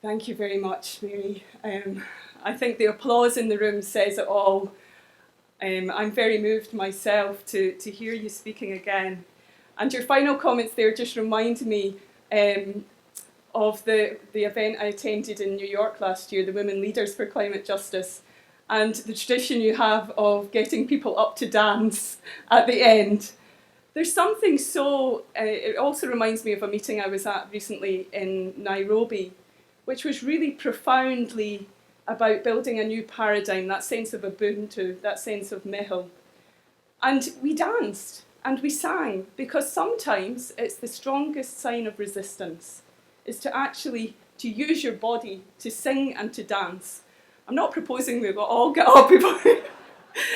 Thank you very much, Mary. I think the applause in the room says it all. I'm very moved myself to hear you speaking again. And your final comments there just remind me of the event I attended in New York last year, the Women Leaders for Climate Justice, and the tradition you have of getting people up to dance at the end. There's something so, it also reminds me of a meeting I was at recently in Nairobi, which was really profoundly about building a new paradigm, that sense of Ubuntu, that sense of Mihil. And we danced and we sang, because sometimes it's the strongest sign of resistance, is to actually to use your body to sing and to dance. I'm not proposing we will all get up before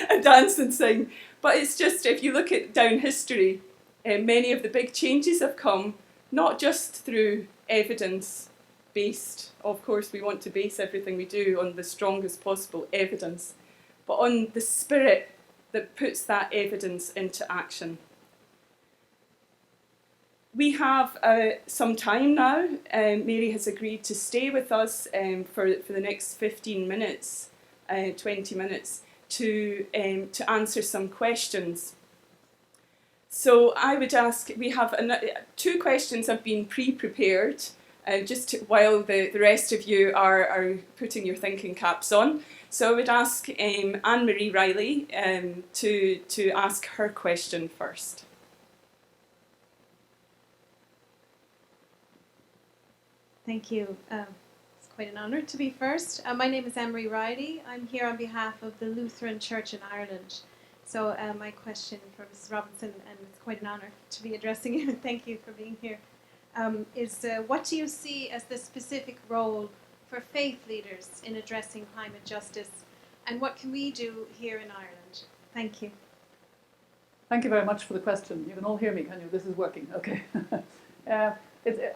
and dance and sing, but it's just, if you look at down history, many of the big changes have come not just through evidence based, of course we want to base everything we do on the strongest possible evidence, but on the spirit that puts that evidence into action. We have some time now. Mary has agreed to stay with us for the next 15 minutes, 20 minutes, to answer some questions. So I would ask, we have two questions have been pre-prepared, while the rest of you are putting your thinking caps on. So I would ask Anne-Marie Riley to ask her question first. Thank you. It's quite an honour to be first. My name is Anne-Marie Riley. I'm here on behalf of the Lutheran Church in Ireland. So my question for Mrs. Robinson, and it's quite an honour to be addressing you, thank you for being here, is what do you see as the specific role for faith leaders in addressing climate justice, and what can we do here in Ireland? Thank you. Thank you very much for the question. You can all hear me, can you? This is working, okay. I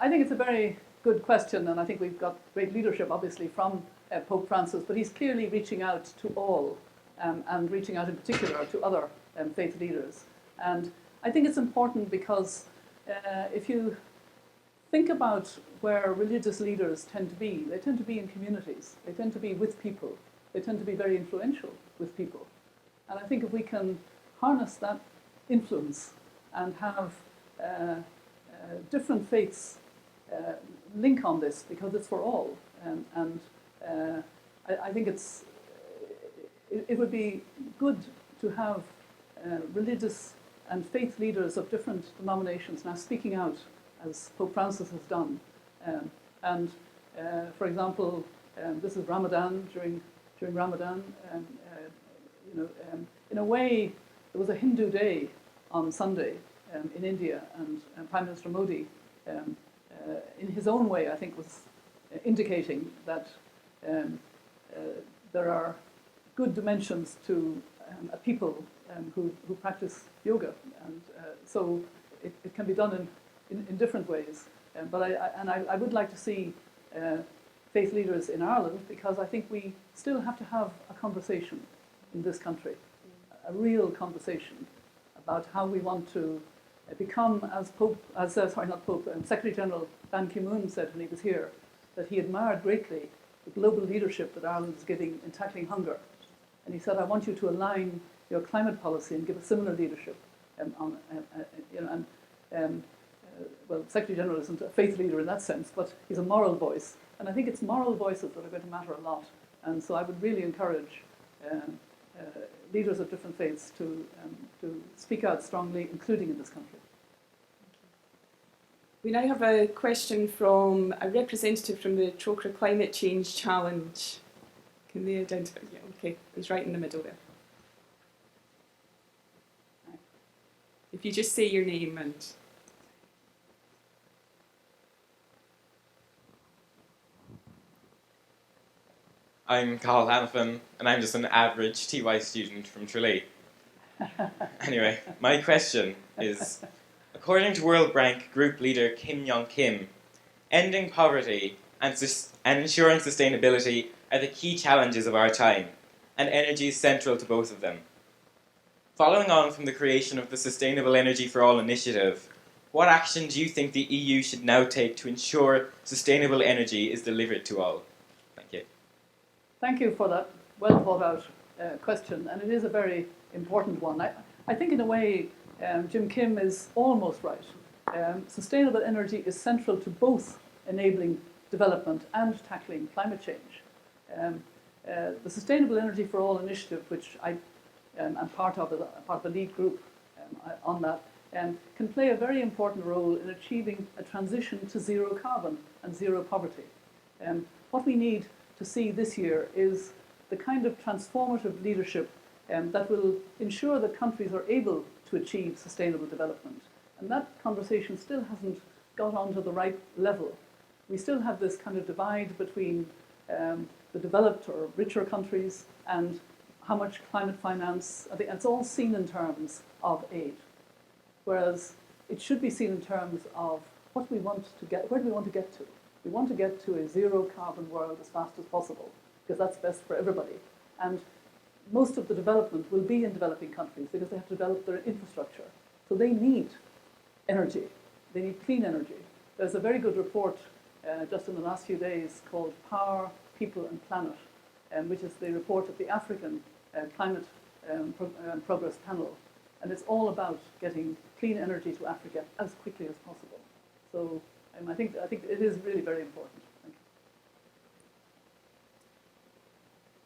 think it's a very good question, and I think we've got great leadership, obviously, from Pope Francis, but he's clearly reaching out to all, and reaching out in particular to other faith leaders. And I think it's important because if you think about where religious leaders tend to be, they tend to be in communities, they tend to be with people, they tend to be very influential with people. And I think if we can harness that influence and have different faiths link on this, because it's for all, I think it would be good to have religious and faith leaders of different denominations now speaking out, as Pope Francis has done. For example, this is Ramadan, during Ramadan, in a way, there was a Hindu day on Sunday in India, and Prime Minister Modi, in his own way, I think, was indicating that there are good dimensions to a people who practice yoga, and so it can be done in different ways. But I would like to see faith leaders in Ireland, because I think we still have to have a conversation in this country, a real conversation about how we want to become, as Secretary General Ban Ki-moon said when he was here, that he admired greatly the global leadership that Ireland is giving in tackling hunger. And he said, I want you to align your climate policy and give a similar leadership. Well, Secretary General isn't a faith leader in that sense, but he's a moral voice. And I think it's moral voices that are going to matter a lot. And so I would really encourage leaders of different faiths to speak out strongly, including in this country. We now have a question from a representative from the Trocaire Climate Change Challenge. Can they identify? Yeah, okay, it's right in the middle there. If you just say your name and... I'm Carl Hanifin, and I'm just an average TY student from Tralee. Anyway, my question is, according to World Bank Group leader Kim Young-kim, ending poverty and ensuring sustainability are the key challenges of our time, and energy is central to both of them. Following on from the creation of the Sustainable Energy for All initiative, what action do you think the EU should now take to ensure sustainable energy is delivered to all? Thank you. Thank you for that well thought out question, and it is a very important one. I think in a way Jim Kim is almost right. Sustainable energy is central to both enabling development and tackling climate change. The Sustainable Energy for All initiative, which I am part of the lead group on that, can play a very important role in achieving a transition to zero carbon and zero poverty. What we need to see this year is the kind of transformative leadership that will ensure that countries are able to achieve sustainable development. And that conversation still hasn't got onto the right level. We still have this kind of divide between the developed or richer countries and how much climate finance. It's all seen in terms of aid, whereas it should be seen in terms of what we want to get. Where do we want to get to? We want to get to a zero carbon world as fast as possible, because that's best for everybody. And most of the development will be in developing countries because they have to develop their infrastructure. So they need energy. They need clean energy. There's a very good report just in the last few days called Power, People and Planet, which is the report of the African Climate Progress Panel. And it's all about getting clean energy to Africa as quickly as possible. So I think it is really very important. Thank you.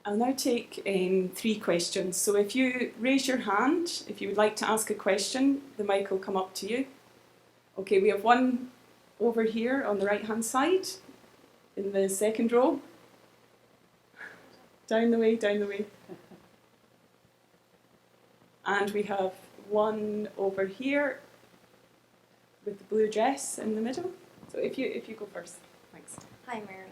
I'll now take 3 questions. So if you raise your hand, if you would like to ask a question, the mic will come up to you. Okay, we have one over here on the right-hand side, in the second row. Down the way, down the way. And we have one over here with the blue dress in the middle. So if you go first, thanks. Hi, Mary.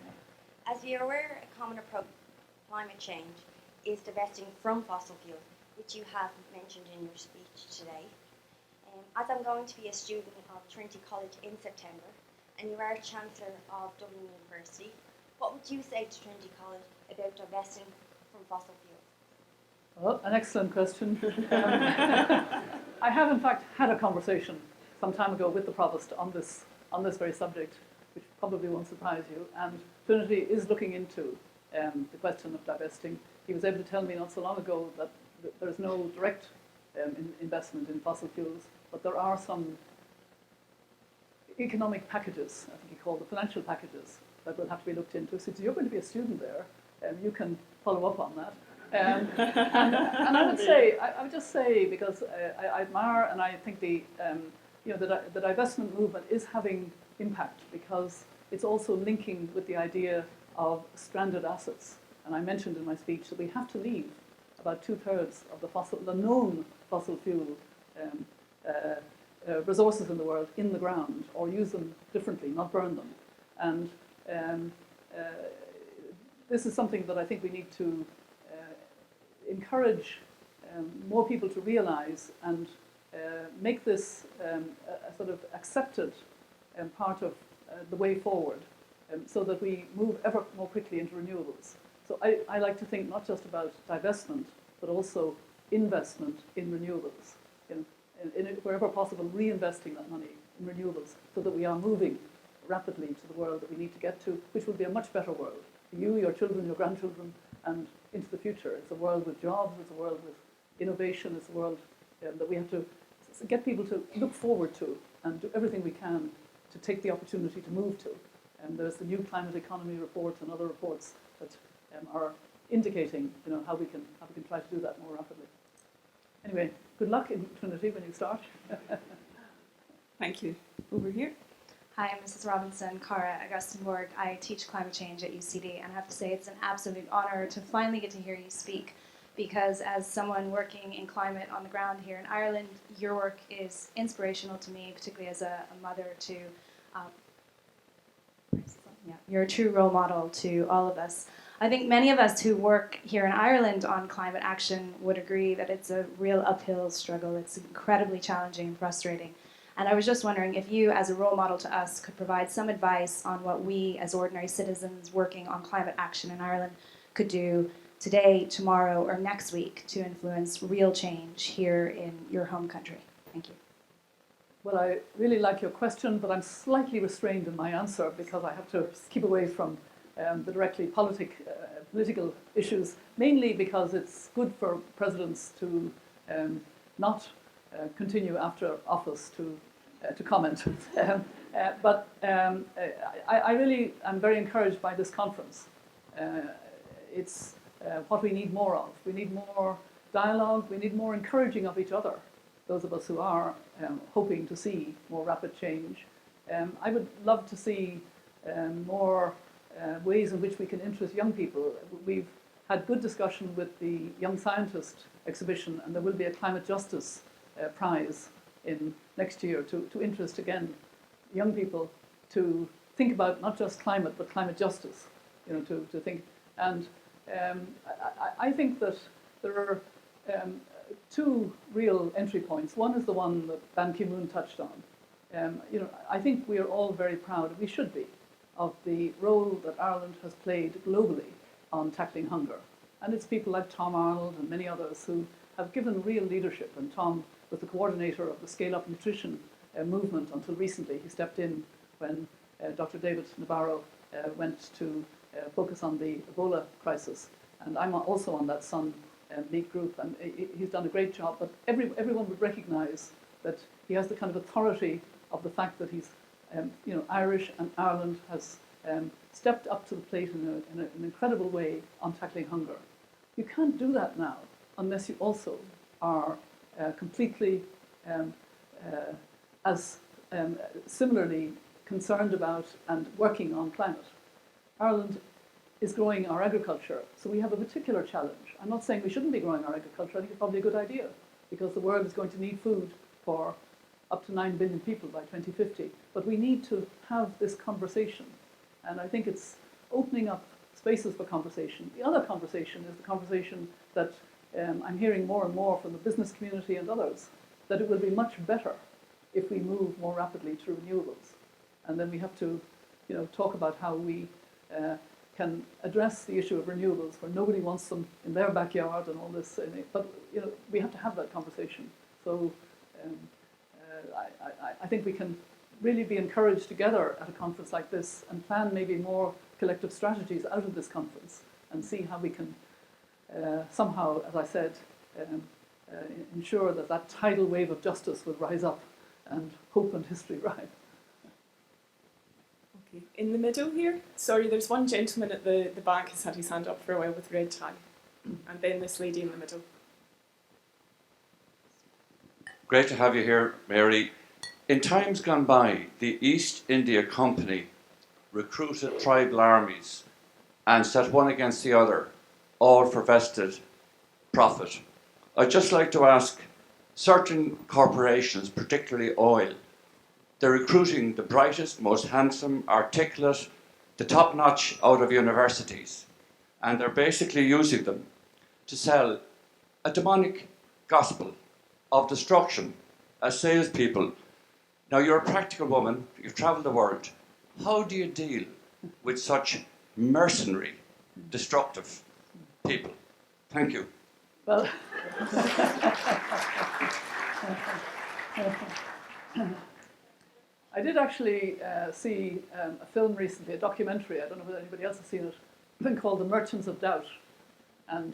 As you're aware, a common approach to climate change is divesting from fossil fuels, which you have mentioned in your speech today. As I'm going to be a student of Trinity College in September, and you are Chancellor of Dublin University, what would you say to Trinity College about divesting from fossil fuels? Well, an excellent question. I have in fact had a conversation some time ago with the Provost on this very subject, which probably won't surprise you, and Trinity is looking into the question of divesting. He was able to tell me not so long ago that there's no direct investment in fossil fuels, but there are some economic packages, I think he called the financial packages, that will have to be looked into. So you're going to be a student there, you can follow up on that. And I would just say, because I admire and I think the divestment movement is having impact, because it's also linking with the idea of stranded assets. And I mentioned in my speech that we have to leave about 2/3 of the known fossil fuel resources in the world in the ground, or use them differently, not burn them. And this is something that I think we need to encourage more people to realize and make this a sort of accepted part of the way forward, so that we move ever more quickly into renewables. So I like to think not just about divestment, but also investment in renewables. Wherever possible, reinvesting that money in renewables, so that we are moving rapidly to the world that we need to get to, which will be a much better world for you, your children, your grandchildren, and into the future. It's a world with jobs, it's a world with innovation, it's a world that we have to get people to look forward to and do everything we can to take the opportunity to move to. And there's the new climate economy report and other reports that are indicating, how we can try to do that more rapidly. Anyway, good luck in Trinity when you start. Thank you. Over here. Hi, I'm Mrs. Robinson, Cara Augustenborg. I teach climate change at UCD, and I have to say it's an absolute honor to finally get to hear you speak, because as someone working in climate on the ground here in Ireland, your work is inspirational to me, particularly as a mother to, you're a true role model to all of us. I think many of us who work here in Ireland on climate action would agree that it's a real uphill struggle. It's incredibly challenging and frustrating. And I was just wondering if you, as a role model to us, could provide some advice on what we, as ordinary citizens working on climate action in Ireland, could do today, tomorrow, or next week to influence real change here in your home country. Thank you. Well, I really like your question, but I'm slightly restrained in my answer because I have to keep away from the directly political issues, mainly because it's good for presidents to not continue after office to comment. I really am very encouraged by this conference. It's what we need more of. We need more dialogue. We need more encouraging of each other. Those of us who are hoping to see more rapid change. I would love to see more ways in which we can interest young people. We've had good discussion with the Young Scientist exhibition, and there will be a climate justice prize in next year to interest again young people to think about not just climate but climate justice. To think, and I think that there are two real entry points. One is the one that Ban Ki-moon touched on. I think we are all very proud, we should be, of the role that Ireland has played globally on tackling hunger. And it's people like Tom Arnold and many others who have given real leadership. And Tom was the coordinator of the Scale Up Nutrition movement until recently. He stepped in when Dr. David Nabarro went to focus on the Ebola crisis. And I'm also on that Sun League group, and he's done a great job. But everyone would recognise that he has the kind of authority of the fact that he's Irish, and Ireland has stepped up to the plate in an incredible way on tackling hunger. You can't do that now unless you also are completely as similarly concerned about and working on climate. Ireland is growing our agriculture, so we have a particular challenge. I'm not saying we shouldn't be growing our agriculture. I think it's probably a good idea because the world is going to need food for up to 9 billion people by 2050. But we need to have this conversation, and I think it's opening up spaces for conversation. The other conversation is the conversation that I'm hearing more and more from the business community and others, that it will be much better if we move more rapidly to renewables. And then we have to talk about how we can address the issue of renewables where nobody wants them in their backyard and all this. But we have to have that conversation. So I think we can really be encouraged together at a conference like this and plan maybe more collective strategies out of this conference and see how we can somehow, as I said, ensure that that tidal wave of justice will rise up and hope and history rise. Okay, in the middle here. Sorry, there's one gentleman at the back who's had his hand up for a while with red tie. And then this lady in the middle. Great to have you here, Mary. In times gone by, the East India Company recruited tribal armies and set one against the other, all for vested profit. I'd just like to ask, certain corporations, particularly oil, they're recruiting the brightest, most handsome, articulate, the top-notch out of universities, and they're basically using them to sell a demonic gospel of destruction as salespeople. Now, you're a practical woman, you've travelled the world. How do you deal with such mercenary, destructive people? Thank you. Well, I did actually see a film recently, a documentary, I don't know whether anybody else has seen it, called The Merchants of Doubt. And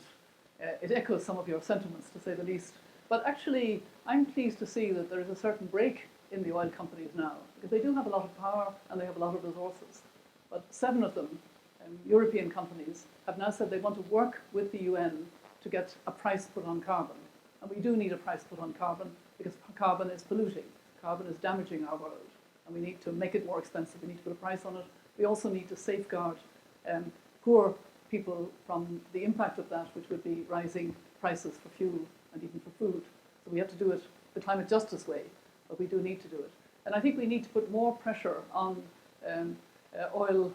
it echoes some of your sentiments, to say the least. But actually, I'm pleased to see that there is a certain break in the oil companies now, because they do have a lot of power and they have a lot of resources. But 7 of them, European companies, have now said they want to work with the UN to get a price put on carbon. And we do need a price put on carbon, because carbon is polluting. Carbon is damaging our world. And we need to make it more expensive. We need to put a price on it. We also need to safeguard poor people from the impact of that, which would be rising prices for fuel and even for food. So we have to do it the climate justice way, but we do need to do it. And I think we need to put more pressure on oil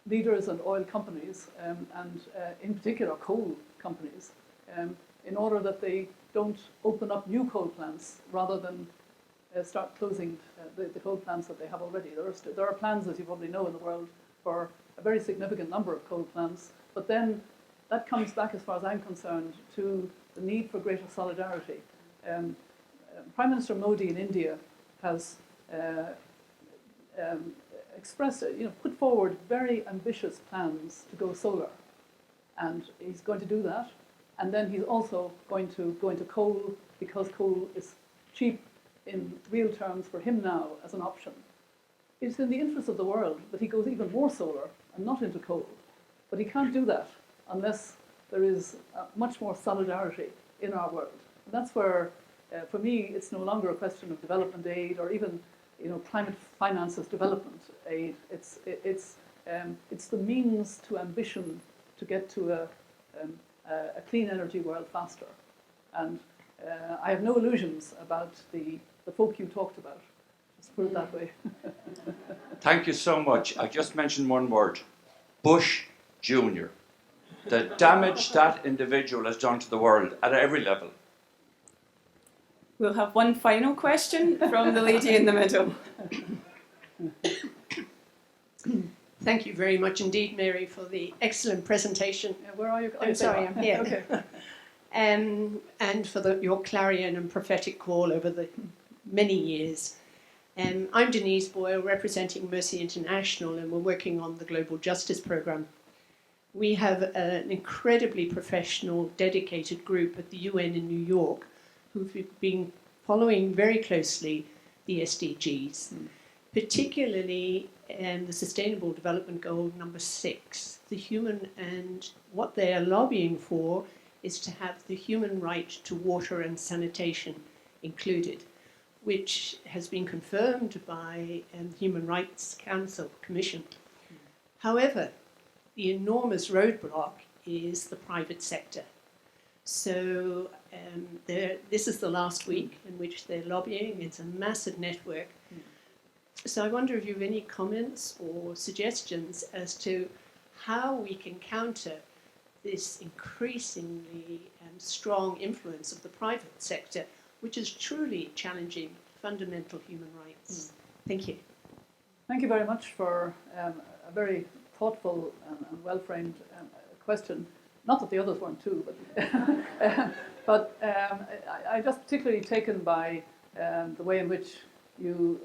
leaders and oil companies, and in particular coal companies, in order that they don't open up new coal plants rather than start closing the coal plants that they have already. There are plans, as you probably know, in the world for a very significant number of coal plants, but then that comes back, as far as I'm concerned, to the need for greater solidarity. Prime Minister Modi in India has expressed, put forward very ambitious plans to go solar, and he's going to do that. And then he's also going to go into coal, because coal is cheap in real terms for him now as an option. It's in the interest of the world that he goes even more solar and not into coal. But he can't do that unless there is much more solidarity in our world. And that's where, for me, it's no longer a question of development aid or even climate finance as development aid. It's the means to ambition to get to a clean energy world faster. And I have no illusions about the folk you talked about. Let's put it that way. Thank you so much. I just mentioned one word, Bush Jr. The damage that individual has done to the world at every level. We'll have one final question from the lady in the middle. Thank you very much indeed, Mary, for the excellent presentation. Where are you? I'm sorry, I'm here. Okay. And for your clarion and prophetic call over the many years. I'm Denise Boyle, representing Mercy International, and we're working on the Global Justice Programme. We have an incredibly professional, dedicated group at the UN in New York who've been following very closely the SDGs, particularly the Sustainable Development Goal number 6. The human, and what they are lobbying for is to have the human right to water and sanitation included, which has been confirmed by the Human Rights Council Commission. However, the enormous roadblock is the private sector. So this is the last week in which they're lobbying. It's a massive network. So I wonder if you have any comments or suggestions as to how we can counter this increasingly strong influence of the private sector, which is truly challenging fundamental human rights. Thank you. Thank you very much for a very thoughtful and well-framed question. Not that the others weren't too, but I'm just particularly taken by the way in which you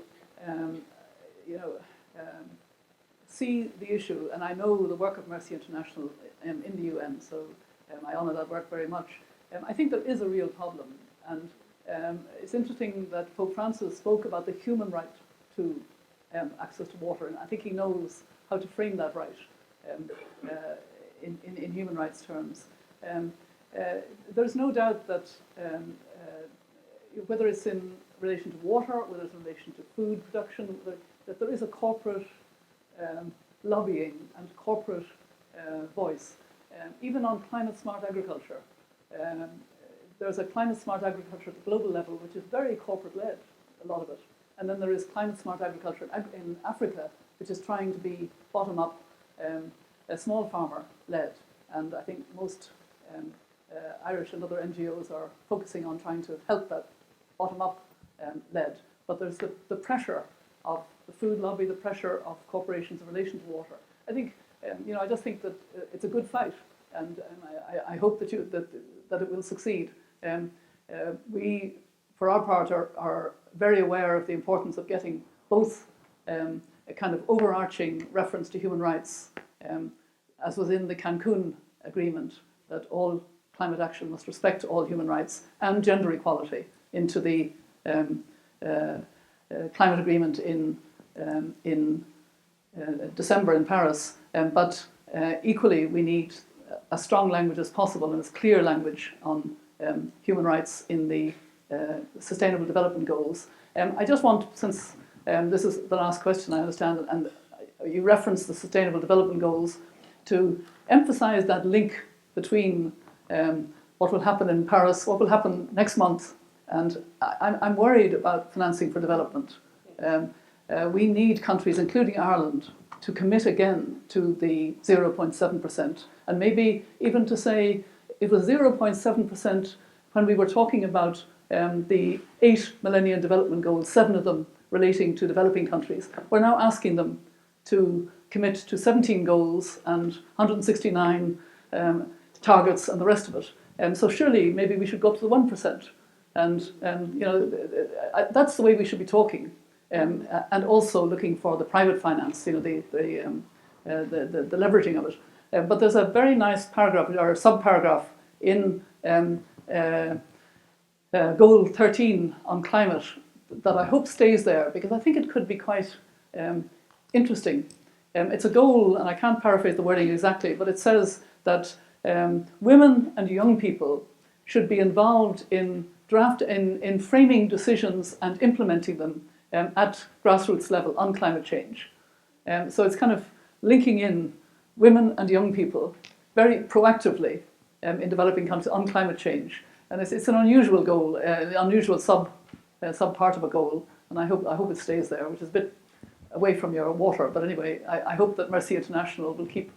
see the issue. And I know the work of Mercy International in the UN, so I honour that work very much. I think there is a real problem, and it's interesting that Pope Francis spoke about the human right to access to water, and I think he knows how to frame that right in human rights terms. There's no doubt that whether it's in relation to water, whether it's in relation to food production, that there is a corporate lobbying and corporate voice. Even on climate smart agriculture, there's a climate smart agriculture at the global level, which is very corporate led, a lot of it. And then there is climate smart agriculture in Africa, which is trying to be bottom up, a small farmer led. And I think most Irish and other NGOs are focusing on trying to help that bottom up led. But there's the pressure of the food lobby, the pressure of corporations in relation to water. I think, I just think that it's a good fight, and I hope that it will succeed. We, for our part, are very aware of the importance of getting both a kind of overarching reference to human rights, as was in the Cancun Agreement, that all climate action must respect all human rights, and gender equality into the climate agreement in December in Paris. But equally, we need as strong language as possible and as clear language on human rights in the Sustainable Development Goals. I just want, since this is the last question, I understand, and you referenced the Sustainable Development Goals, to emphasize that link between what will happen in Paris, what will happen next month, and I'm worried about financing for development. We need countries, including Ireland, to commit again to the 0.7%, and maybe even to say it was 0.7% when we were talking about the 8 Millennium Development Goals, 7 of them relating to developing countries. We're now asking them to commit to 17 goals and 169 targets and the rest of it. So surely maybe we should go up to the 1%. And that's the way we should be talking, and also looking for the private finance, the leveraging of it. But there's a very nice paragraph or sub-paragraph in Goal 13 on climate that I hope stays there, because I think it could be quite interesting. It's a goal, and I can't paraphrase the wording exactly, but it says that women and young people should be involved in framing decisions and implementing them at grassroots level on climate change. So it's kind of linking in women and young people very proactively in developing countries on climate change. And it's an unusual goal, unusual sub part of a goal, and I hope it stays there, which is a bit away from your water. But anyway, I hope that Mercy International will keep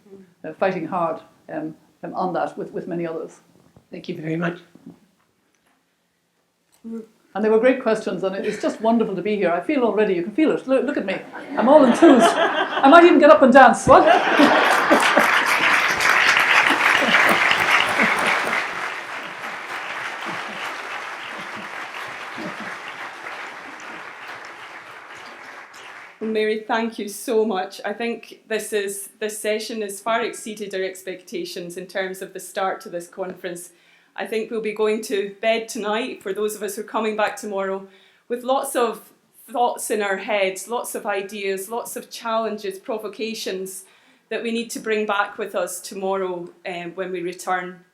fighting hard on that with many others. Thank you very much. And they were great questions, and it's just wonderful to be here. I feel already, you can feel it. Look at me. I'm all enthused. I might even get up and dance. What? Well, Mary, thank you so much. I think this session has far exceeded our expectations in terms of the start to this conference. I think we'll be going to bed tonight, for those of us who are coming back tomorrow, with lots of thoughts in our heads, lots of ideas, lots of challenges, provocations that we need to bring back with us tomorrow when we return.